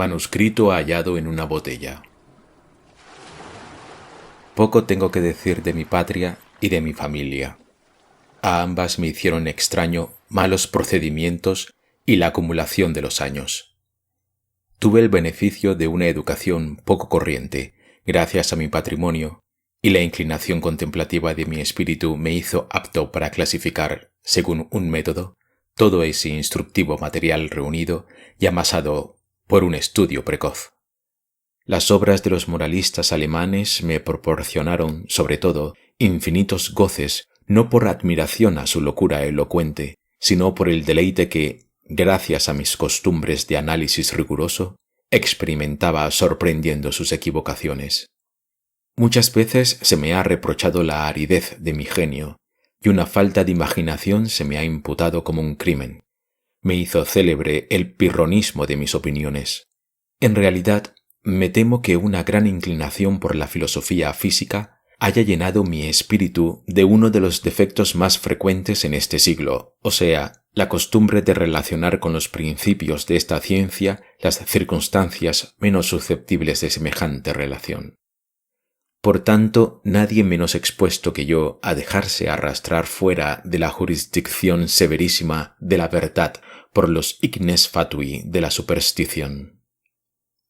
Manuscrito hallado en una botella. Poco tengo que decir de mi patria y de mi familia. A ambas me hicieron extraño malos procedimientos y la acumulación de los años. Tuve el beneficio de una educación poco corriente, gracias a mi patrimonio, y la inclinación contemplativa de mi espíritu me hizo apto para clasificar, según un método, todo ese instructivo material reunido y amasado por un estudio precoz. Las obras de los moralistas alemanes me proporcionaron, sobre todo, infinitos goces, no por admiración a su locura elocuente, sino por el deleite que, gracias a mis costumbres de análisis riguroso, experimentaba sorprendiendo sus equivocaciones. Muchas veces se me ha reprochado la aridez de mi genio, y una falta de imaginación se me ha imputado como un crimen. Me hizo célebre el pirronismo de mis opiniones. En realidad, me temo que una gran inclinación por la filosofía física haya llenado mi espíritu de uno de los defectos más frecuentes en este siglo, o sea, la costumbre de relacionar con los principios de esta ciencia las circunstancias menos susceptibles de semejante relación. Por tanto, nadie menos expuesto que yo a dejarse arrastrar fuera de la jurisdicción severísima de la verdad por los ignes fatui de la superstición.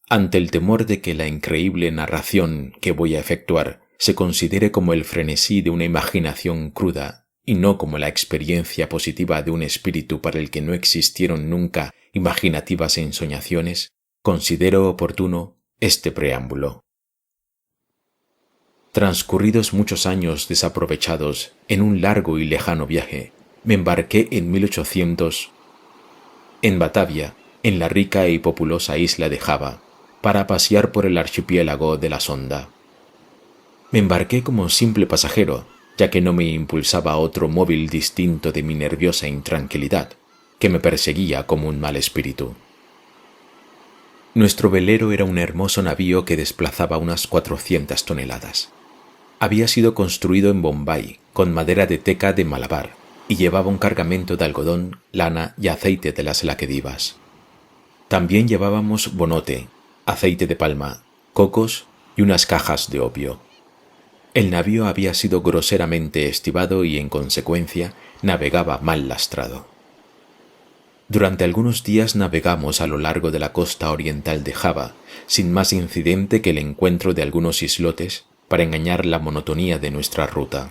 Ante el temor de que la increíble narración que voy a efectuar se considere como el frenesí de una imaginación cruda y no como la experiencia positiva de un espíritu para el que no existieron nunca imaginativas ensoñaciones, considero oportuno este preámbulo. Transcurridos muchos años desaprovechados en un largo y lejano viaje, me embarqué en 1800 en Batavia, en la rica y populosa isla de Java, para pasear por el archipiélago de la Sonda. Me embarqué como simple pasajero, ya que no me impulsaba otro móvil distinto de mi nerviosa intranquilidad, que me perseguía como un mal espíritu. Nuestro velero era un hermoso navío que desplazaba unas 400 toneladas. Había sido construido en Bombay, con madera de teca de Malabar, y llevaba un cargamento de algodón, lana y aceite de las laquedivas. También llevábamos bonote, aceite de palma, cocos y unas cajas de opio. El navío había sido groseramente estibado y, en consecuencia, navegaba mal lastrado. Durante algunos días navegamos a lo largo de la costa oriental de Java, sin más incidente que el encuentro de algunos islotes para engañar la monotonía de nuestra ruta.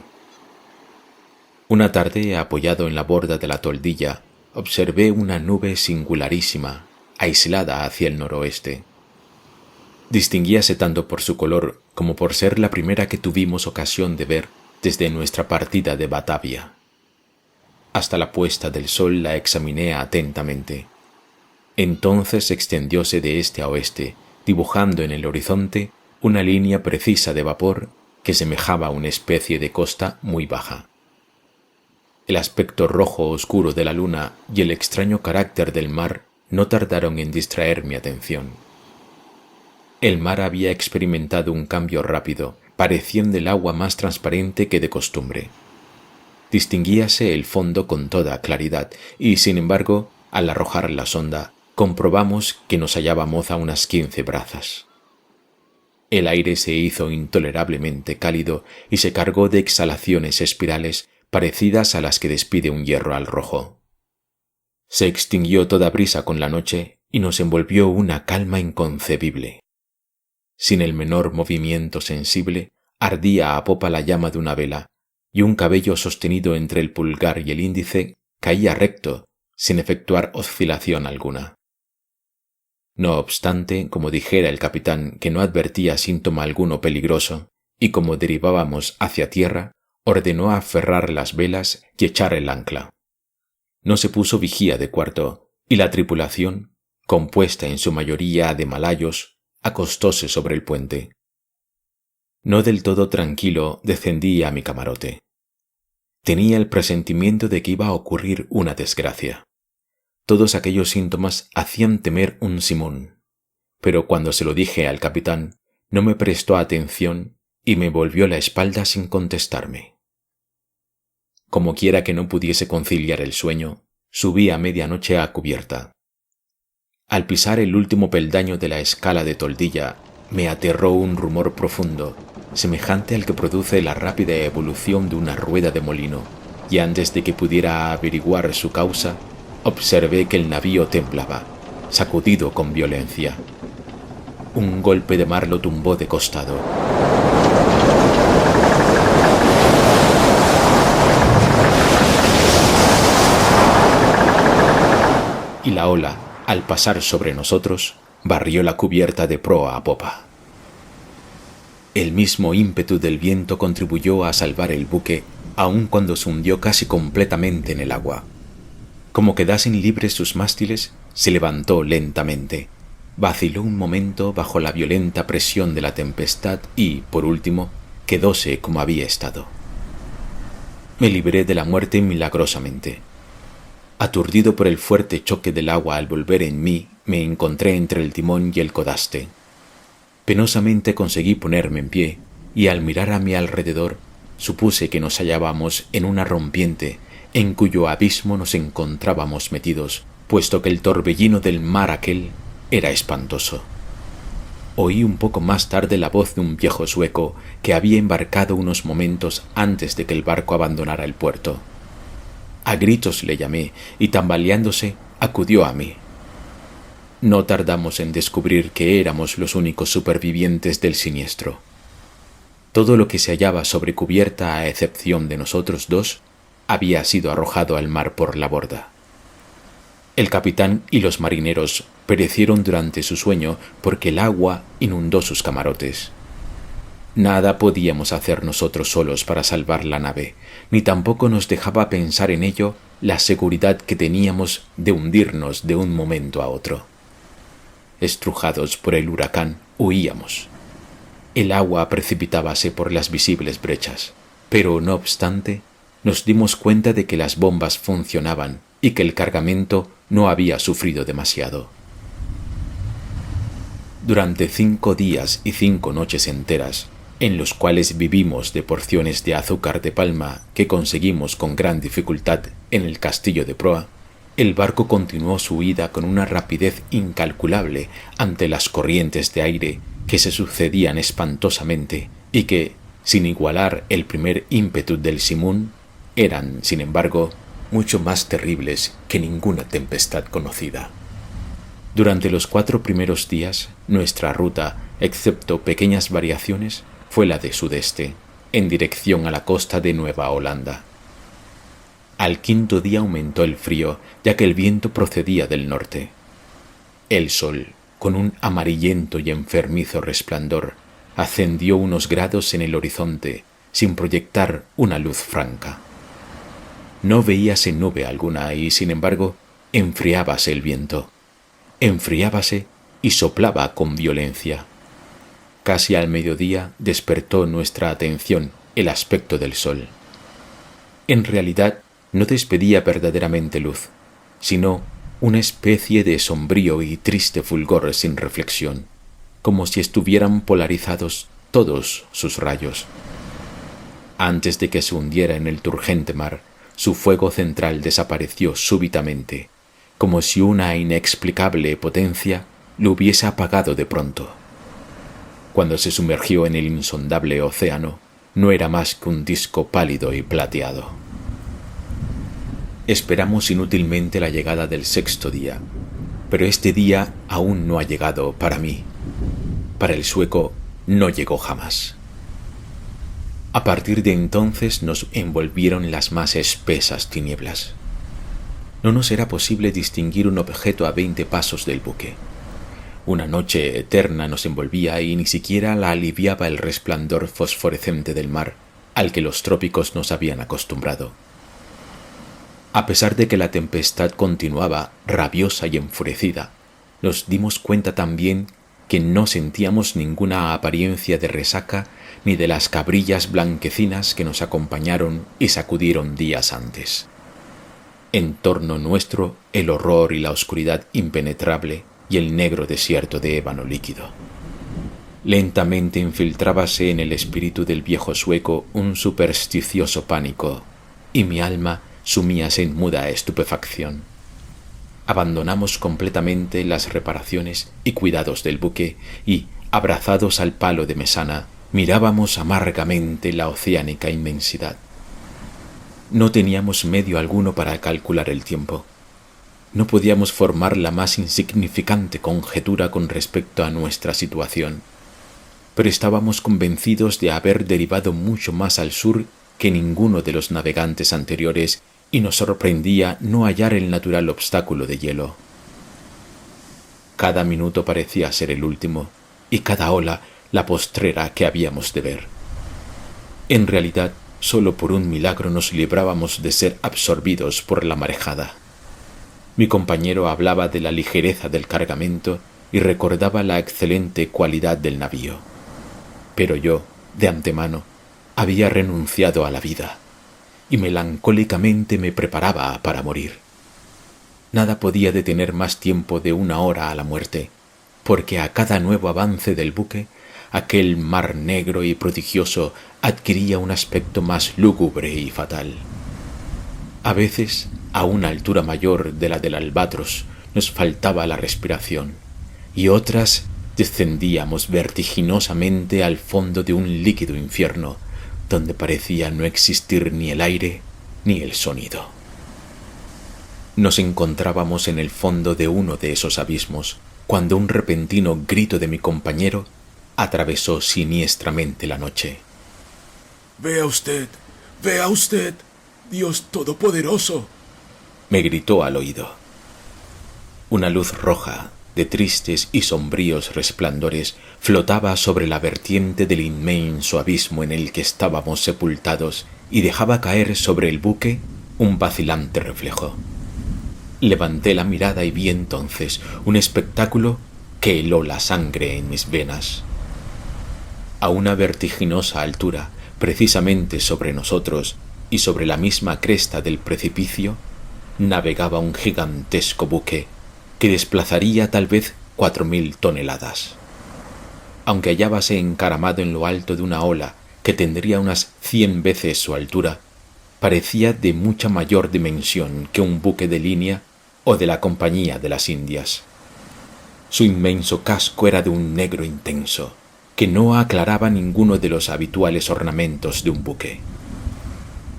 Una tarde, apoyado en la borda de la toldilla, observé una nube singularísima, aislada hacia el noroeste. Distinguíase tanto por su color como por ser la primera que tuvimos ocasión de ver desde nuestra partida de Batavia. Hasta la puesta del sol la examiné atentamente. Entonces extendióse de este a oeste, dibujando en el horizonte una línea precisa de vapor que semejaba una especie de costa muy baja. El aspecto rojo oscuro de la luna y el extraño carácter del mar no tardaron en distraer mi atención. El mar había experimentado un cambio rápido, pareciendo el agua más transparente que de costumbre. Distinguíase el fondo con toda claridad y, sin embargo, al arrojar la sonda, comprobamos que nos hallábamos a unas 15 brazas. El aire se hizo intolerablemente cálido y se cargó de exhalaciones espirales parecidas a las que despide un hierro al rojo. Se extinguió toda brisa con la noche y nos envolvió una calma inconcebible. Sin el menor movimiento sensible, ardía a popa la llama de una vela, y un cabello sostenido entre el pulgar y el índice caía recto, sin efectuar oscilación alguna. No obstante, como dijera el capitán que no advertía síntoma alguno peligroso, y como derivábamos hacia tierra, ordenó aferrar las velas y echar el ancla. No se puso vigía de cuarto, y la tripulación, compuesta en su mayoría de malayos, acostóse sobre el puente. No del todo tranquilo descendí a mi camarote. Tenía el presentimiento de que iba a ocurrir una desgracia. Todos aquellos síntomas hacían temer un Simón, pero cuando se lo dije al capitán, no me prestó atención y me volvió la espalda sin contestarme. Como quiera que no pudiese conciliar el sueño, subí a medianoche a cubierta. Al pisar el último peldaño de la escala de toldilla, me aterró un rumor profundo, semejante al que produce la rápida evolución de una rueda de molino, y antes de que pudiera averiguar su causa, observé que el navío temblaba, sacudido con violencia. Un golpe de mar lo tumbó de costado. Y la ola, al pasar sobre nosotros, barrió la cubierta de proa a popa. El mismo ímpetu del viento contribuyó a salvar el buque, aun cuando se hundió casi completamente en el agua. Como quedasen libres sus mástiles, se levantó lentamente, vaciló un momento bajo la violenta presión de la tempestad y, por último, quedóse como había estado. Me libré de la muerte milagrosamente. Aturdido por el fuerte choque del agua al volver en mí, me encontré entre el timón y el codaste. Penosamente conseguí ponerme en pie, y al mirar a mi alrededor, supuse que nos hallábamos en una rompiente en cuyo abismo nos encontrábamos metidos, puesto que el torbellino del mar aquel era espantoso. Oí un poco más tarde la voz de un viejo sueco que había embarcado unos momentos antes de que el barco abandonara el puerto. A gritos le llamé y, tambaleándose, acudió a mí. No tardamos en descubrir que éramos los únicos supervivientes del siniestro. Todo lo que se hallaba sobre cubierta, a excepción de nosotros dos, había sido arrojado al mar por la borda. El capitán y los marineros perecieron durante su sueño porque el agua inundó sus camarotes. Nada podíamos hacer nosotros solos para salvar la nave, ni tampoco nos dejaba pensar en ello la seguridad que teníamos de hundirnos de un momento a otro. Estrujados por el huracán, huíamos. El agua precipitábase por las visibles brechas, pero no obstante, nos dimos cuenta de que las bombas funcionaban y que el cargamento no había sufrido demasiado. Durante 5 días y 5 noches enteras, en los cuales vivimos de porciones de azúcar de palma que conseguimos con gran dificultad en el castillo de proa, el barco continuó su huida con una rapidez incalculable ante las corrientes de aire que se sucedían espantosamente y que, sin igualar el primer ímpetu del Simoon, eran, sin embargo, mucho más terribles que ninguna tempestad conocida. Durante los 4 primeros días, nuestra ruta, excepto pequeñas variaciones, fue la de sudeste, en dirección a la costa de Nueva Holanda. Al 5.º día aumentó el frío, ya que el viento procedía del norte. El sol, con un amarillento y enfermizo resplandor, ascendió unos grados en el horizonte, sin proyectar una luz franca. No veíase nube alguna y, sin embargo, enfriábase el viento. Enfriábase y soplaba con violencia. Casi al mediodía despertó nuestra atención el aspecto del sol. En realidad no despedía verdaderamente luz, sino una especie de sombrío y triste fulgor sin reflexión, como si estuvieran polarizados todos sus rayos. Antes de que se hundiera en el turgente mar, su fuego central desapareció súbitamente, como si una inexplicable potencia lo hubiese apagado de pronto. Cuando se sumergió en el insondable océano, no era más que un disco pálido y plateado. Esperamos inútilmente la llegada del 6.º día, pero este día aún no ha llegado para mí. Para el sueco no llegó jamás. A partir de entonces nos envolvieron las más espesas tinieblas. No nos era posible distinguir un objeto a 20 pasos del buque. Una noche eterna nos envolvía y ni siquiera la aliviaba el resplandor fosforescente del mar al que los trópicos nos habían acostumbrado. A pesar de que la tempestad continuaba rabiosa y enfurecida, nos dimos cuenta también que no sentíamos ninguna apariencia de resaca ni de las cabrillas blanquecinas que nos acompañaron y sacudieron días antes. En torno nuestro el horror y la oscuridad impenetrable y el negro desierto de ébano líquido. Lentamente infiltrábase en el espíritu del viejo sueco un supersticioso pánico, y mi alma sumíase en muda estupefacción. Abandonamos completamente las reparaciones y cuidados del buque y, abrazados al palo de mesana, mirábamos amargamente la oceánica inmensidad. No teníamos medio alguno para calcular el tiempo. No podíamos formar la más insignificante conjetura con respecto a nuestra situación, pero estábamos convencidos de haber derivado mucho más al sur que ninguno de los navegantes anteriores y nos sorprendía no hallar el natural obstáculo de hielo. Cada minuto parecía ser el último y cada ola la postrera que habíamos de ver. En realidad, solo por un milagro nos librábamos de ser absorbidos por la marejada. Mi compañero hablaba de la ligereza del cargamento y recordaba la excelente cualidad del navío. Pero yo, de antemano, había renunciado a la vida y melancólicamente me preparaba para morir. Nada podía detener más tiempo de 1 hora a la muerte, porque a cada nuevo avance del buque, aquel mar negro y prodigioso adquiría un aspecto más lúgubre y fatal. A veces, a una altura mayor de la del albatros, nos faltaba la respiración, y otras descendíamos vertiginosamente al fondo de un líquido infierno, donde parecía no existir ni el aire ni el sonido. Nos encontrábamos en el fondo de uno de esos abismos, cuando un repentino grito de mi compañero atravesó siniestramente la noche. ¡Vea usted! ¡Vea usted! ¡Dios Todopoderoso!, me gritó al oído. Una luz roja, de tristes y sombríos resplandores, flotaba sobre la vertiente del inmenso abismo en el que estábamos sepultados y dejaba caer sobre el buque un vacilante reflejo. Levanté la mirada y vi entonces un espectáculo que heló la sangre en mis venas. A una vertiginosa altura, precisamente sobre nosotros y sobre la misma cresta del precipicio, navegaba un gigantesco buque que desplazaría tal vez 4.000 toneladas. Aunque hallábase encaramado en lo alto de una ola que tendría unas 100 veces su altura, parecía de mucha mayor dimensión que un buque de línea o de la Compañía de las Indias. Su inmenso casco era de un negro intenso, que no aclaraba ninguno de los habituales ornamentos de un buque.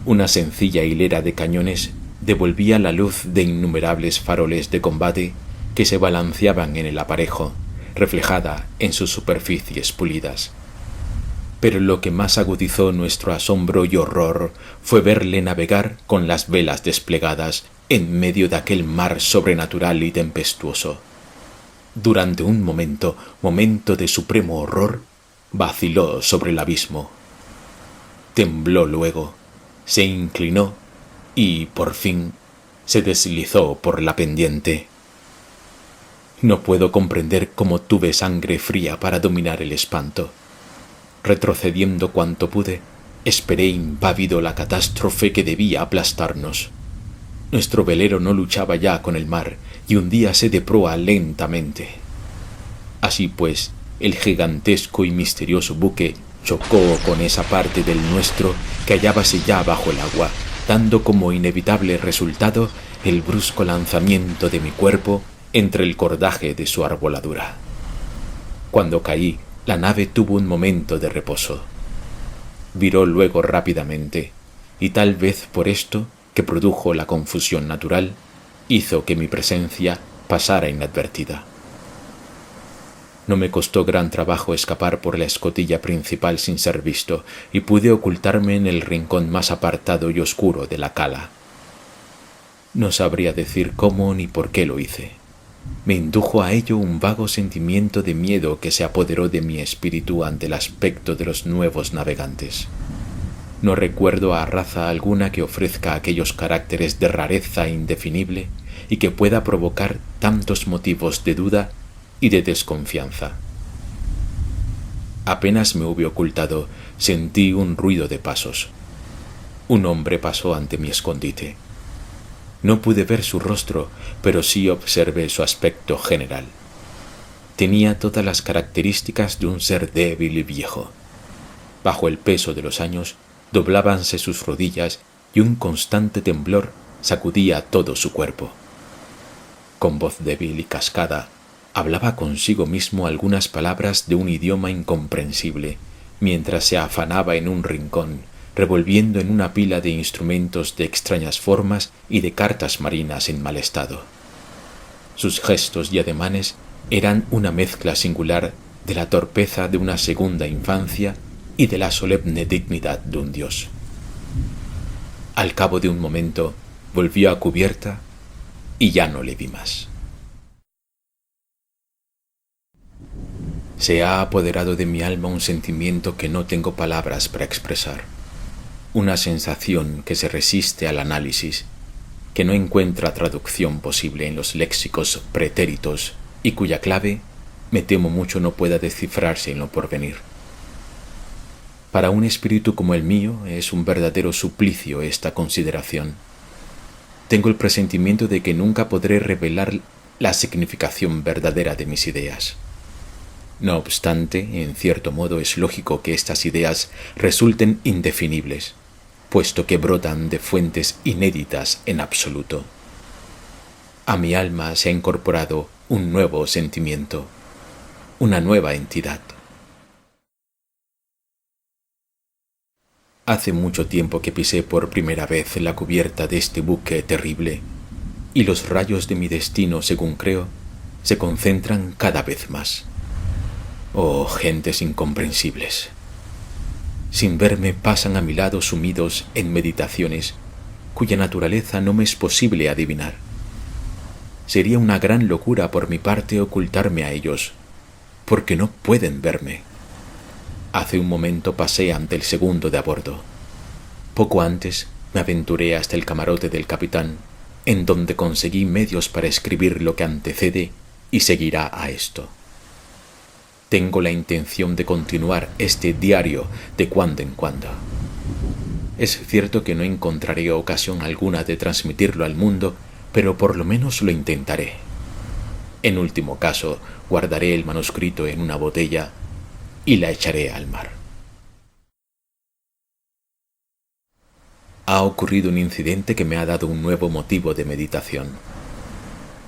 Una sencilla hilera de cañones devolvía la luz de innumerables faroles de combate que se balanceaban en el aparejo, reflejada en sus superficies pulidas. Pero lo que más agudizó nuestro asombro y horror fue verle navegar con las velas desplegadas en medio de aquel mar sobrenatural y tempestuoso. Durante un momento de supremo horror, vaciló sobre el abismo. Tembló luego, se inclinó y, por fin, se deslizó por la pendiente. No puedo comprender cómo tuve sangre fría para dominar el espanto. Retrocediendo cuanto pude, esperé impávido la catástrofe que debía aplastarnos. Nuestro velero no luchaba ya con el mar y hundíase de proa lentamente. Así pues, el gigantesco y misterioso buque chocó con esa parte del nuestro que hallábase ya bajo el agua, dando como inevitable resultado el brusco lanzamiento de mi cuerpo entre el cordaje de su arboladura. Cuando caí, la nave tuvo un momento de reposo. Viró luego rápidamente, y tal vez por esto, que produjo la confusión natural, hizo que mi presencia pasara inadvertida. No me costó gran trabajo escapar por la escotilla principal sin ser visto, y pude ocultarme en el rincón más apartado y oscuro de la cala. No sabría decir cómo ni por qué lo hice. Me indujo a ello un vago sentimiento de miedo que se apoderó de mi espíritu ante el aspecto de los nuevos navegantes. No recuerdo a raza alguna que ofrezca aquellos caracteres de rareza indefinible y que pueda provocar tantos motivos de duda y de desconfianza. Apenas me hube ocultado, sentí un ruido de pasos. Un hombre pasó ante mi escondite. No pude ver su rostro, pero sí observé su aspecto general. Tenía todas las características de un ser débil y viejo. Bajo el peso de los años, doblábanse sus rodillas y un constante temblor sacudía todo su cuerpo. Con voz débil y cascada, hablaba consigo mismo algunas palabras de un idioma incomprensible, mientras se afanaba en un rincón, revolviendo en una pila de instrumentos de extrañas formas y de cartas marinas en mal estado. Sus gestos y ademanes eran una mezcla singular de la torpeza de una segunda infancia y de la solemne dignidad de un dios. Al cabo de un momento volvió a cubierta y ya no le vi más. Se ha apoderado de mi alma un sentimiento que no tengo palabras para expresar, una sensación que se resiste al análisis, que no encuentra traducción posible en los léxicos pretéritos y cuya clave, me temo mucho, no pueda descifrarse en lo porvenir. Para un espíritu como el mío es un verdadero suplicio esta consideración. Tengo el presentimiento de que nunca podré revelar la significación verdadera de mis ideas. No obstante, en cierto modo es lógico que estas ideas resulten indefinibles, puesto que brotan de fuentes inéditas en absoluto. A mi alma se ha incorporado un nuevo sentimiento, una nueva entidad. Hace mucho tiempo que pisé por primera vez la cubierta de este buque terrible, y los rayos de mi destino, según creo, se concentran cada vez más. Oh, gentes incomprensibles. Sin verme pasan a mi lado sumidos en meditaciones cuya naturaleza no me es posible adivinar. Sería una gran locura por mi parte ocultarme a ellos, porque no pueden verme. Hace un momento pasé ante el segundo de a bordo. Poco antes me aventuré hasta el camarote del capitán, en donde conseguí medios para escribir lo que antecede y seguirá a esto. Tengo la intención de continuar este diario de cuando en cuando. Es cierto que no encontraré ocasión alguna de transmitirlo al mundo, pero por lo menos lo intentaré. En último caso, guardaré el manuscrito en una botella y la echaré al mar. Ha ocurrido un incidente que me ha dado un nuevo motivo de meditación.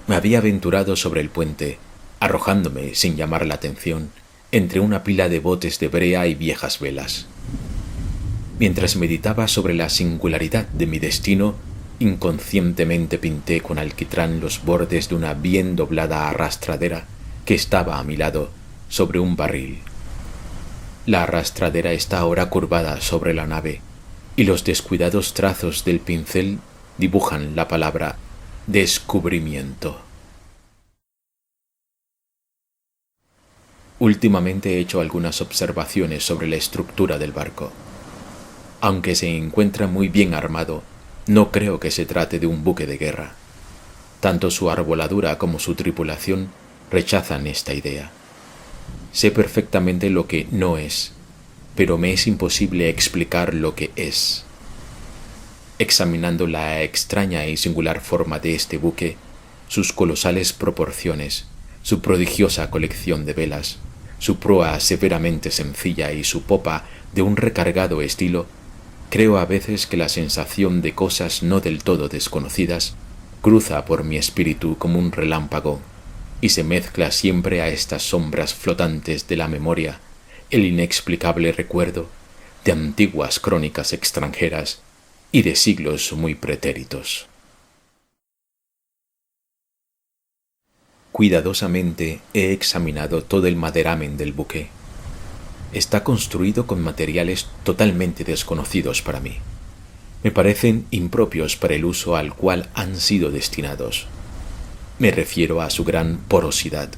Me había aventurado sobre el puente, arrojándome, sin llamar la atención, entre una pila de botes de brea y viejas velas. Mientras meditaba sobre la singularidad de mi destino, inconscientemente pinté con alquitrán los bordes de una bien doblada arrastradera que estaba a mi lado, sobre un barril. La arrastradera está ahora curvada sobre la nave, y los descuidados trazos del pincel dibujan la palabra descubrimiento. Últimamente he hecho algunas observaciones sobre la estructura del barco. Aunque se encuentra muy bien armado, no creo que se trate de un buque de guerra. Tanto su arboladura como su tripulación rechazan esta idea. Sé perfectamente lo que no es, pero me es imposible explicar lo que es. Examinando la extraña y singular forma de este buque, sus colosales proporciones, su prodigiosa colección de velas, su proa severamente sencilla y su popa de un recargado estilo, creo a veces que la sensación de cosas no del todo desconocidas cruza por mi espíritu como un relámpago y se mezcla siempre a estas sombras flotantes de la memoria el inexplicable recuerdo de antiguas crónicas extranjeras y de siglos muy pretéritos. Cuidadosamente he examinado todo el maderamen del buque. Está construido con materiales totalmente desconocidos para mí. Me parecen impropios para el uso al cual han sido destinados. Me refiero a su gran porosidad,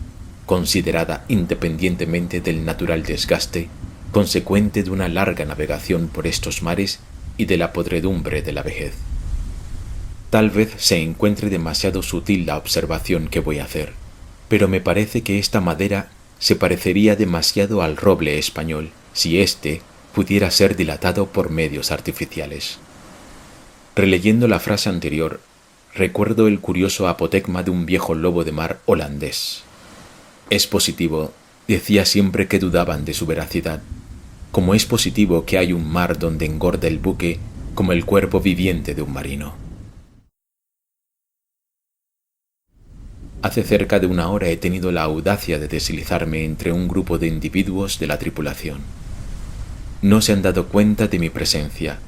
considerada independientemente del natural desgaste consecuente de una larga navegación por estos mares y de la podredumbre de la vejez. Tal vez se encuentre demasiado sutil la observación que voy a hacer, pero me parece que esta madera se parecería demasiado al roble español si éste pudiera ser dilatado por medios artificiales. Releyendo la frase anterior, recuerdo el curioso apotegma de un viejo lobo de mar holandés. Es positivo, decía siempre que dudaban de su veracidad, como es positivo que hay un mar donde engorda el buque como el cuerpo viviente de un marino. Hace cerca de una hora he tenido la audacia de deslizarme entre un grupo de individuos de la tripulación. No se han dado cuenta de mi presencia,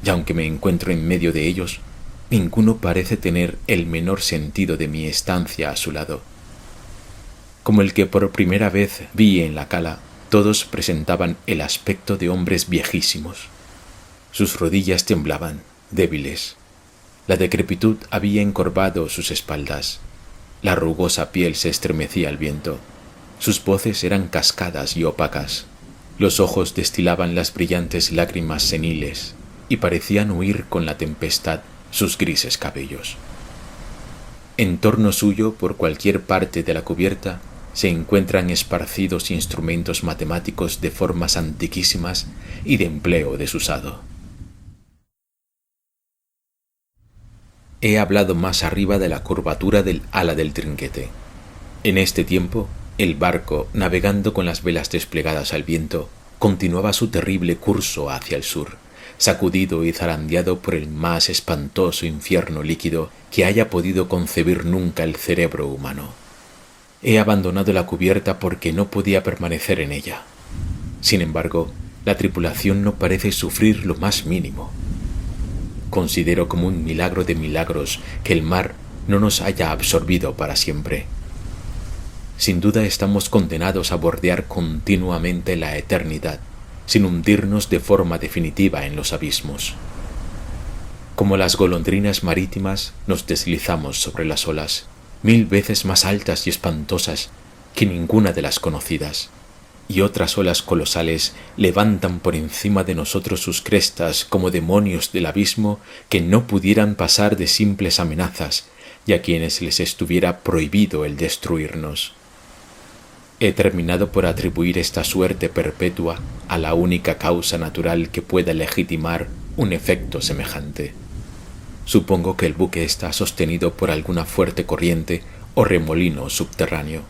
y aunque me encuentro en medio de ellos, ninguno parece tener el menor sentido de mi estancia a su lado. Como el que por primera vez vi en la cala, todos presentaban el aspecto de hombres viejísimos. Sus rodillas temblaban, débiles. La decrepitud había encorvado sus espaldas. La rugosa piel se estremecía al viento. Sus voces eran cascadas y opacas. Los ojos destilaban las brillantes lágrimas seniles y parecían huir con la tempestad sus grises cabellos. En torno suyo, por cualquier parte de la cubierta, se encuentran esparcidos instrumentos matemáticos de formas antiquísimas y de empleo desusado. He hablado más arriba de la curvatura del ala del trinquete. En este tiempo, el barco, navegando con las velas desplegadas al viento, continuaba su terrible curso hacia el sur, sacudido y zarandeado por el más espantoso infierno líquido que haya podido concebir nunca el cerebro humano. He abandonado la cubierta porque no podía permanecer en ella. Sin embargo, la tripulación no parece sufrir lo más mínimo. Considero como un milagro de milagros que el mar no nos haya absorbido para siempre. Sin duda estamos condenados a bordear continuamente la eternidad, sin hundirnos de forma definitiva en los abismos. Como las golondrinas marítimas, nos deslizamos sobre las olas, 1000 veces más altas y espantosas que ninguna de las conocidas, y otras olas colosales levantan por encima de nosotros sus crestas como demonios del abismo que no pudieran pasar de simples amenazas y a quienes les estuviera prohibido el destruirnos. He terminado por atribuir esta suerte perpetua a la única causa natural que pueda legitimar un efecto semejante. Supongo que el buque está sostenido por alguna fuerte corriente o remolino subterráneo.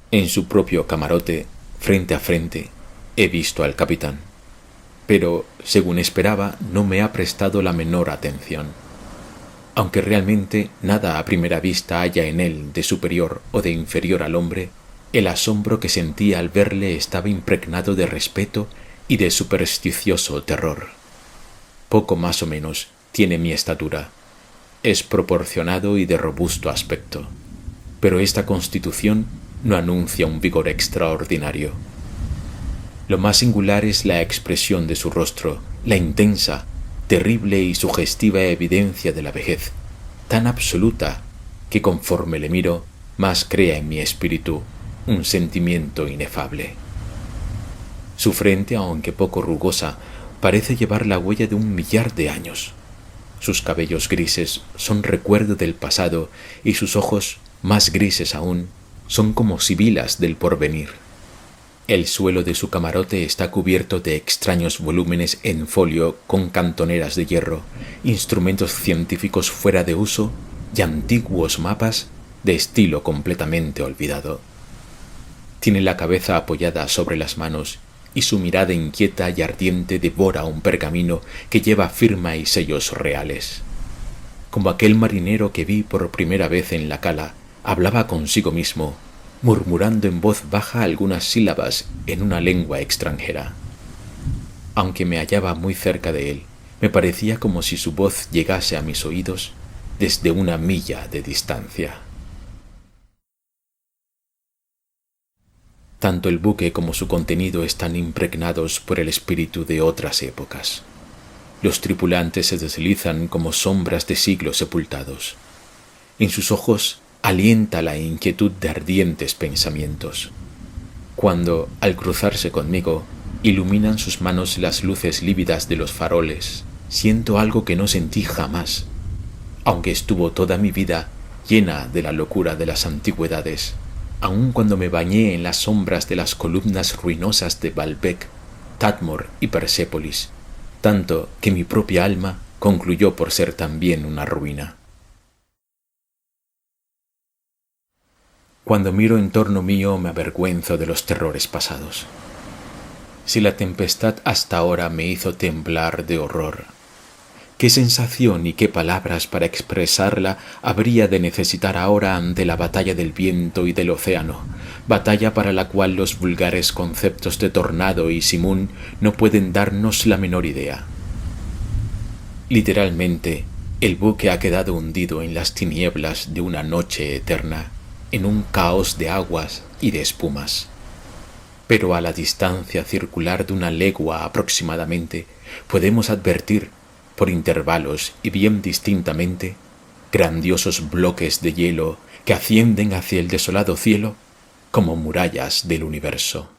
En su propio camarote, frente a frente, he visto al capitán, pero, según esperaba, no me ha prestado la menor atención. Aunque realmente nada a primera vista haya en él de superior o de inferior al hombre, el asombro que sentía al verle estaba impregnado de respeto y de supersticioso terror. Poco más o menos tiene mi estatura. Es proporcionado y de robusto aspecto, pero esta constitución no anuncia un vigor extraordinario. Lo más singular es la expresión de su rostro, la intensa, terrible y sugestiva evidencia de la vejez, tan absoluta que conforme le miro, más crea en mi espíritu un sentimiento inefable. Su frente, aunque poco rugosa, parece llevar la huella de 1.000.000 de años. Sus cabellos grises son recuerdo del pasado y sus ojos, más grises aún, son como sibilas del porvenir. El suelo de su camarote está cubierto de extraños volúmenes en folio con cantoneras de hierro, instrumentos científicos fuera de uso y antiguos mapas de estilo completamente olvidado. Tiene la cabeza apoyada sobre las manos y su mirada inquieta y ardiente devora un pergamino que lleva firma y sellos reales. Como aquel marinero que vi por primera vez en la cala, hablaba consigo mismo, murmurando en voz baja algunas sílabas en una lengua extranjera. Aunque me hallaba muy cerca de él, me parecía como si su voz llegase a mis oídos desde 1 milla de distancia. Tanto el buque como su contenido están impregnados por el espíritu de otras épocas. Los tripulantes se deslizan como sombras de siglos sepultados. En sus ojos alienta la inquietud de ardientes pensamientos. Cuando, al cruzarse conmigo, iluminan sus manos las luces lívidas de los faroles, siento algo que no sentí jamás, aunque estuvo toda mi vida llena de la locura de las antigüedades, aun cuando me bañé en las sombras de las columnas ruinosas de Baalbek, Tadmor y Persépolis, tanto que mi propia alma concluyó por ser también una ruina. Cuando miro en torno mío me avergüenzo de los terrores pasados. Si la tempestad hasta ahora me hizo temblar de horror, ¿Qué sensación y qué palabras para expresarla habría de necesitar ahora ante la batalla del viento y del océano, batalla para la cual los vulgares conceptos de tornado y simún no pueden darnos la menor idea? Literalmente, el buque ha quedado hundido en las tinieblas de una noche eterna, en un caos de aguas y de espumas. Pero a la distancia circular de una legua aproximadamente, podemos advertir, por intervalos y bien distintamente, grandiosos bloques de hielo que ascienden hacia el desolado cielo como murallas del universo.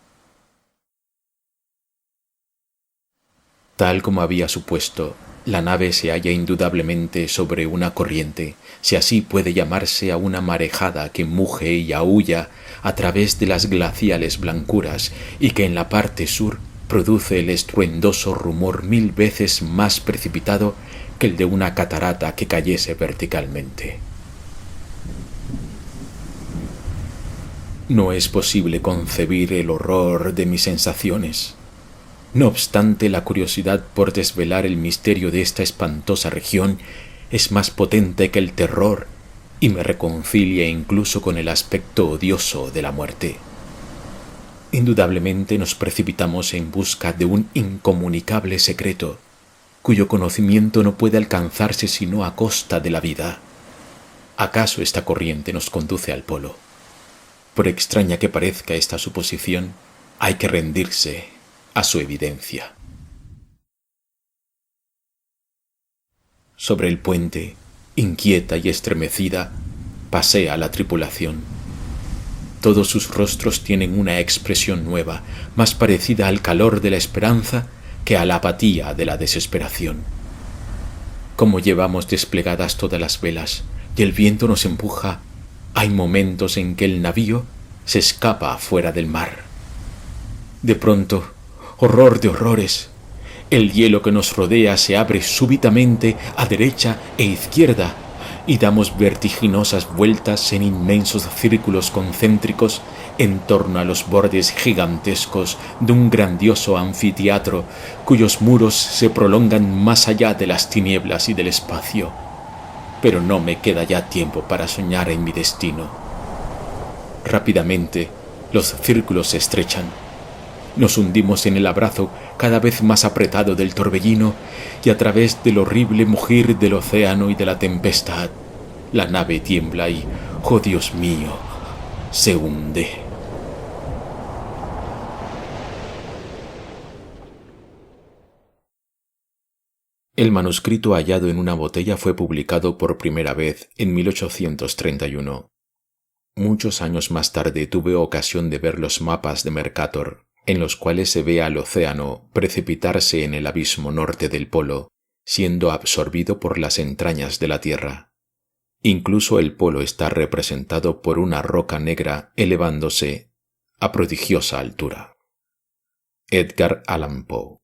Tal como había supuesto, la nave se halla indudablemente sobre una corriente, si así puede llamarse a una marejada que muge y aúlla a través de las glaciales blancuras y que en la parte sur produce el estruendoso rumor 1000 veces más precipitado que el de una catarata que cayese verticalmente. No es posible concebir el horror de mis sensaciones. No obstante, la curiosidad por desvelar el misterio de esta espantosa región es más potente que el terror y me reconcilia incluso con el aspecto odioso de la muerte. Indudablemente nos precipitamos en busca de un incomunicable secreto, cuyo conocimiento no puede alcanzarse sino a costa de la vida. ¿Acaso esta corriente nos conduce al polo? Por extraña que parezca esta suposición, hay que rendirse a su evidencia. Sobre el puente, inquieta y estremecida, pasea la tripulación. Todos sus rostros tienen una expresión nueva, más parecida al calor de la esperanza que a la apatía de la desesperación. Como llevamos desplegadas todas las velas y el viento nos empuja, hay momentos en que el navío se escapa fuera del mar. De pronto, horror de horrores, el hielo que nos rodea se abre súbitamente a derecha e izquierda y damos vertiginosas vueltas en inmensos círculos concéntricos en torno a los bordes gigantescos de un grandioso anfiteatro cuyos muros se prolongan más allá de las tinieblas y del espacio. Pero no me queda ya tiempo para soñar en mi destino. Rápidamente los círculos se estrechan. Nos hundimos en el abrazo cada vez más apretado del torbellino y a través del horrible mugir del océano y de la tempestad, la nave tiembla y, oh Dios mío, se hunde. El manuscrito hallado en una botella fue publicado por primera vez en 1831. Muchos años más tarde tuve ocasión de ver los mapas de Mercator, en los cuales se ve al océano precipitarse en el abismo norte del polo, siendo absorbido por las entrañas de la tierra. Incluso el polo está representado por una roca negra elevándose a prodigiosa altura. Edgar Allan Poe.